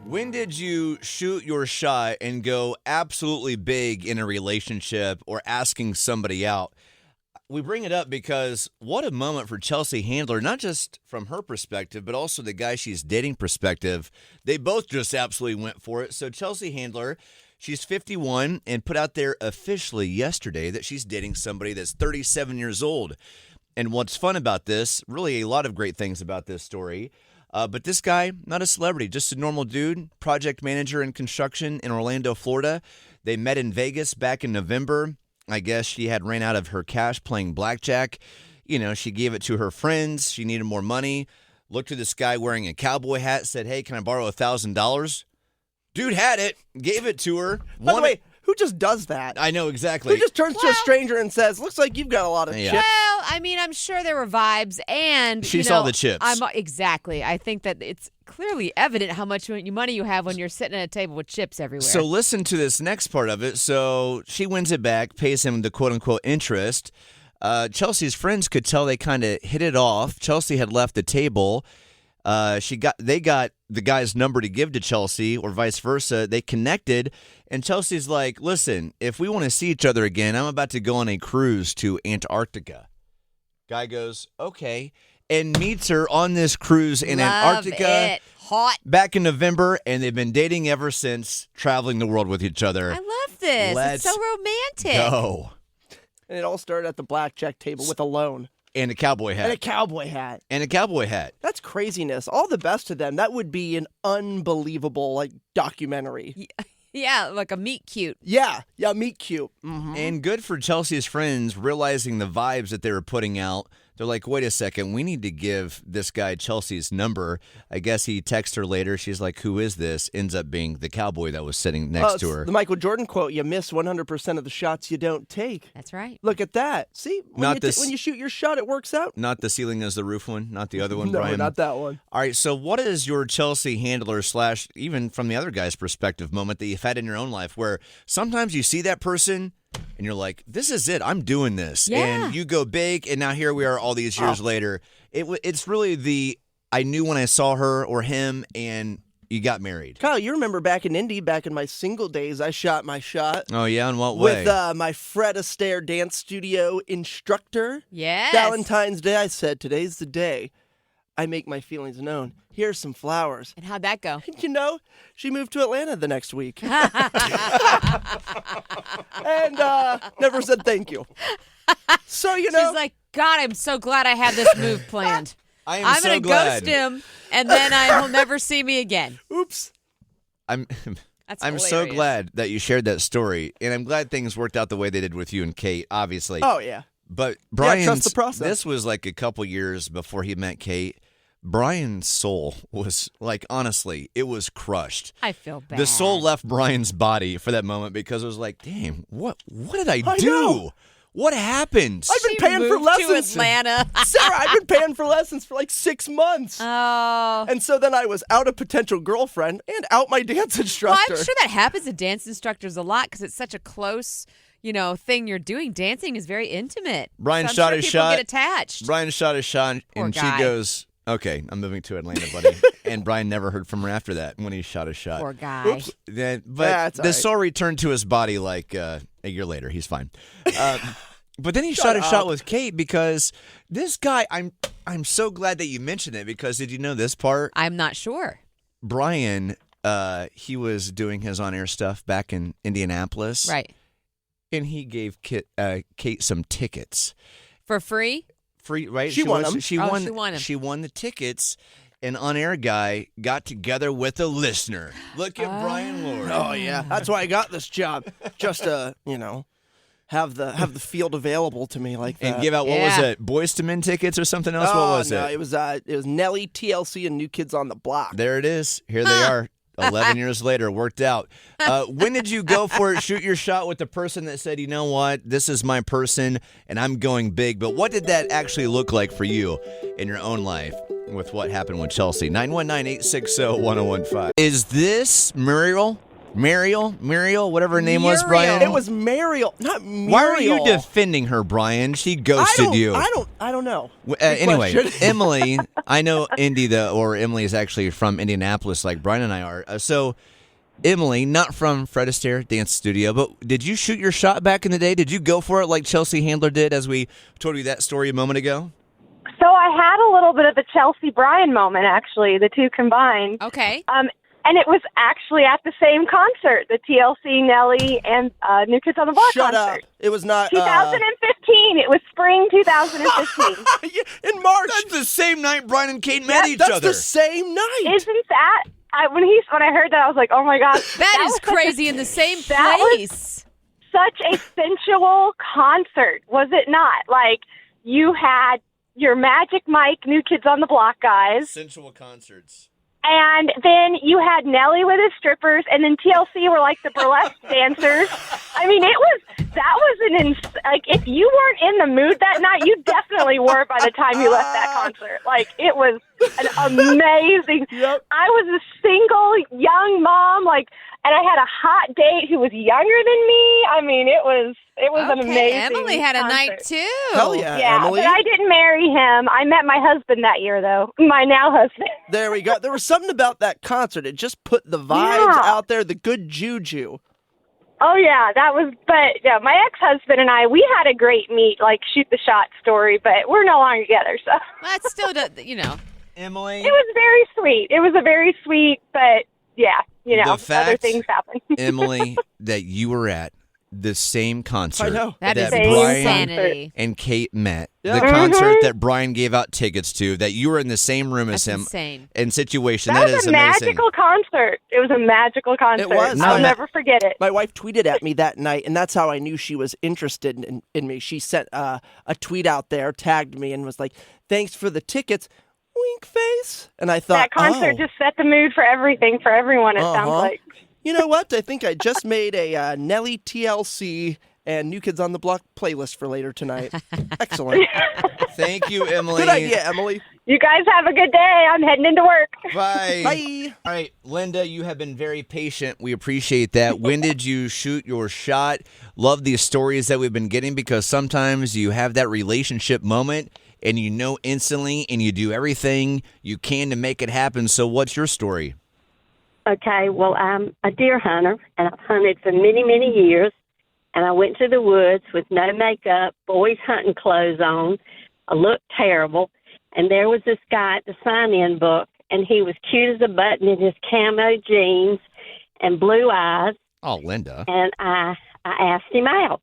When did you shoot your shot and go absolutely big in a relationship or asking somebody out? We bring it up because what a moment for Chelsea Handler, not just from her perspective, but also the guy she's dating perspective. They both just absolutely went for it. So Chelsea Handler, she's 51 and put out there officially yesterday that she's dating somebody that's 37 years old. And what's fun about this, really a lot of great things about this story, but this guy, not a celebrity, just a normal dude, project manager in construction in Orlando, Florida. They met in Vegas back in November. I guess she had ran out of her cash playing blackjack. You know, she gave it to her friends. She needed more money. Looked at this guy wearing a cowboy hat, said, hey, can I borrow $1,000? Dude had it, gave it to her. By the way, who just does that? I know, exactly. Who just turns to a stranger and says, looks like you've got a lot of chips? Well, I mean, I'm sure there were vibes, and she saw the chips. Exactly. I think that it's clearly evident how much money you have when you're sitting at a table with chips everywhere. So listen to this next part of it. So she wins it back, pays him the quote-unquote interest. Chelsea's friends could tell they kind of hit it off. Chelsea had left the table. They got the guy's number to give to Chelsea, or vice versa. They connected, and Chelsea's like, listen, if we want to see each other again, I'm about to go on a cruise to Antarctica. Guy goes, okay, and meets her on this cruise in Antarctica. It. Hot. Back in November, and they've been dating ever since, traveling the world with each other. I love this. Let's it's so romantic. go. And it all started at the blackjack table with a loan. And a cowboy hat. And a cowboy hat. And a cowboy hat. That's craziness. All the best to them. That would be an unbelievable, documentary. Yeah, like a meet cute. Yeah, meet cute. Mm-hmm. And good for Chelsea's friends realizing the vibes that they were putting out. They're like, wait a second, we need to give this guy Chelsea's number. I guess he texts her later. She's like, who is this? Ends up being the cowboy that was sitting next to her. The Michael Jordan quote, you miss 100% of the shots you don't take. That's right. Look at that. See, when you shoot your shot, it works out. Not the ceiling is the roof one, not the other one, No, Brian. not that one. All right, so what is your Chelsea Handler / even from the other guy's perspective moment that you've had in your own life where sometimes you see that person and you're like, this is it. I'm doing this. Yeah. And you go big, and now here we are all these years later. It's really I knew when I saw her or him, and you got married. Kyle, you remember back in Indy, back in my single days, I shot my shot. Oh, yeah? In what way? With my Fred Astaire dance studio instructor. Yes. Valentine's Day, I said, today's the day I make my feelings known. Here's some flowers. And how'd that go? You know, she moved to Atlanta the next week. And never said thank you. So, She's like, God, I'm so glad I had this move planned. I'm going to ghost him, and then he'll never see me again. Oops. I'm hilarious. so glad that you shared that story, and I'm glad things worked out the way they did with you and Kate, obviously. Oh, yeah. But Brian's, trust the process. This was like a couple years before he met Kate. Brian's soul was honestly, it was crushed. I feel bad. The soul left Brian's body for that moment because it was like, damn, what did I do? know. What happened? I've been paying for lessons. To Atlanta. Sarah, I've been paying for lessons for 6 months. Oh. And so then I was out a potential girlfriend and out my dance instructor. Well, I'm sure that happens to dance instructors a lot because it's such a close, thing you're doing. Dancing is very intimate. Brian so shot sure his people shot. Get attached. Brian shot his shot, and Poor guy. she goes, okay, I'm moving to Atlanta, buddy. And Brian never heard from her after that when he shot his shot. Poor guy. Oops. But That's all the right. soul returned to his body a year later. He's fine. But then he shot his shot with Kate because this guy, I'm so glad that you mentioned it because did you know this part? I'm not sure. Brian, he was doing his on-air stuff back in Indianapolis. Right. And he gave Kate some tickets. For free? Free, right? She won them. She won them. She won the tickets. An on-air guy got together with a listener. Look at Brian Lord. Oh, yeah. That's why I got this job. Just to, have the field available to me like that. And give out, what was it, Boys to Men tickets or something else? What was it? It was Nelly, TLC, and New Kids on the Block. There it is. Here they are. 11 years later, worked out. When did you go for it, shoot your shot with the person that said, you know what, this is my person, and I'm going big? But what did that actually look like for you in your own life with what happened with Chelsea? 919-860-1015. Is this Muriel Muriel, whatever her name was, Brian. It was Mariel, not Muriel. Why are you defending her, Brian? She ghosted you. I don't know. Anyway, question. Emily, I know Emily is actually from Indianapolis, like Brian and I are. So, Emily, not from Fred Astaire Dance Studio, but did you shoot your shot back in the day? Did you go for it like Chelsea Handler did, as we told you that story a moment ago? So I had a little bit of a Chelsea Bryan moment, actually, the two combined. Okay. And it was actually at the same concert, the TLC, Nelly, and New Kids on the Block Shut concert. up. It was not 2015. It was spring 2015. in March. That's the same night Brian and Kate met each other. That's the same night. Isn't that? When I heard that, I was like, oh my God. That is crazy in the same that was place. such a sensual concert, was it not? Like, you had your Magic Mike, New Kids on the Block guys. Sensual concerts. And then you had Nelly with his strippers, and then TLC were like the burlesque dancers. I mean, like, if you weren't in the mood that night, you definitely were by the time you left that concert. Like, it was an amazing. Yep. I was a single young mom, and I had a hot date who was younger than me. I mean, it was an amazing Emily had a concert. night too. Hell yeah, Yeah, Emily. but I didn't marry him. I met my husband that year, though. My now husband. There we go. There was something about that concert. It just put the vibes out there, the good juju. Oh, yeah, my ex-husband and I, we had a great shoot the shot story, but we're no longer together, so. That's still, Emily. It was very sweet. It was a very sweet, but yeah, The fact, other things happen. Emily, that you were at the same concert I know. that is Brian insanity. and Kate met. Yeah. The concert that Brian gave out tickets to, that you were in the same room That's as him insane. and situation. That That was is a amazing. magical concert. It was a magical concert. It was. I'll No, never forget it. My wife tweeted at me that night, and that's how I knew she was interested in me. She sent a tweet out there, tagged me, and was like, "Thanks for the tickets." Wink face. And I thought, That concert just set the mood for everything, for everyone, it sounds like. You know what? I think I just made a Nelly TLC and New Kids on the Block playlist for later tonight. Excellent. Thank you, Emily. Good idea, Emily. You guys have a good day. I'm heading into work. Bye. Bye. All right, Linda, you have been very patient. We appreciate that. When did you shoot your shot? Love these stories that we've been getting, because sometimes you have that relationship moment and you know instantly and you do everything you can to make it happen. So what's your story? Okay, well, I'm a deer hunter, and I've hunted for many, many years. And I went to the woods with no makeup, boys' hunting clothes on. I looked terrible. And there was this guy at the sign-in book, and he was cute as a button in his camo jeans and blue eyes. Oh, Linda. And I asked him out,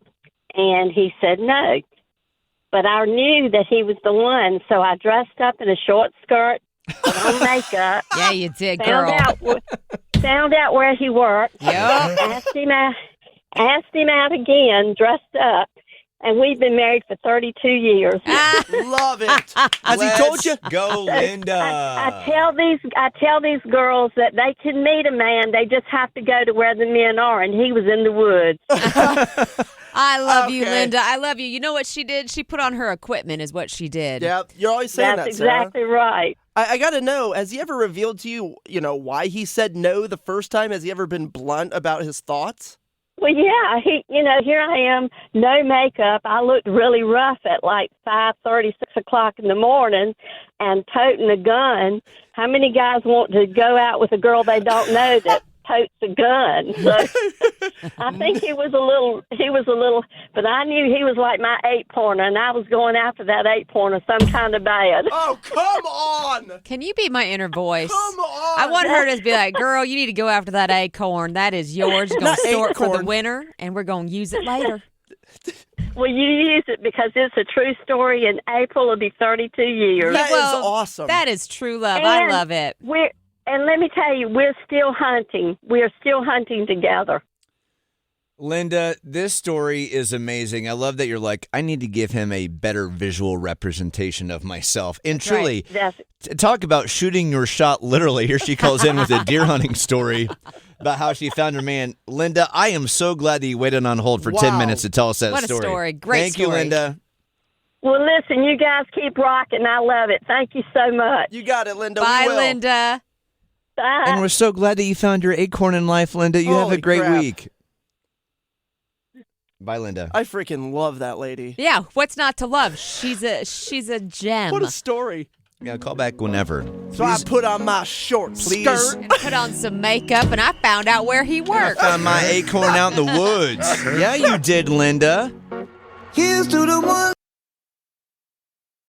and he said no. But I knew that he was the one, so I dressed up in a short skirt, put on makeup. Yeah, you did, girl. Found out where he worked. Yep. Asked him out again, dressed up, and we've been married for 32 years. Love it. Has he told you? Go, Linda. I tell these girls that they can meet a man, they just have to go to where the men are, and he was in the woods. I love you, Okay. Linda. I love you. You know what she did? She put on her equipment is what she did. Yeah, you're always saying That's that, Sarah. exactly right. I got to know, has he ever revealed to you, why he said no the first time? Has he ever been blunt about his thoughts? Well, yeah, here I am, no makeup. I looked really rough at like 5:30, 6 o'clock in the morning, and toting a gun. How many guys want to go out with a girl they don't know that totes a gun? So I think he was a little, but I knew he was like my 8-pointer, and I was going after that 8-pointer some kind of bad. Oh, come on! Can you be my inner voice? Come on! I want her to be like, girl, you need to go after that acorn. That is yours. You're going to Not store it for the acorn. winter, and we're going to use it later. Well, you use it because it's a true story. In April, it'll be 32 years. That is Well, awesome. That is true love. I And love it. And let me tell you, we're still hunting. We're still hunting together. Linda, this story is amazing. I love that you're like, I need to give him a better visual representation of myself. And That's right. truly, That's talk about shooting your shot literally. Here she calls in with a deer hunting story about how she found her man. Linda, I am so glad that you waited on hold for 10 Wow. minutes to tell us that What a story. story. Great Thank you, story. Linda. Well, listen, you guys keep rocking. I love it. Thank you so much. You got it, Linda. Bye, we will. Linda. Bye. And we're so glad that you found your acorn in life, Linda. You have Holy a great crap. week. Bye, Linda. I freaking love that lady. Yeah, what's not to love? She's a gem. What a story. Yeah, call back whenever. So I put on my short Please. skirt. And put on some makeup, and I found out where he worked. Found my acorn out in the woods. Yeah, you did, Linda. Here's to the one.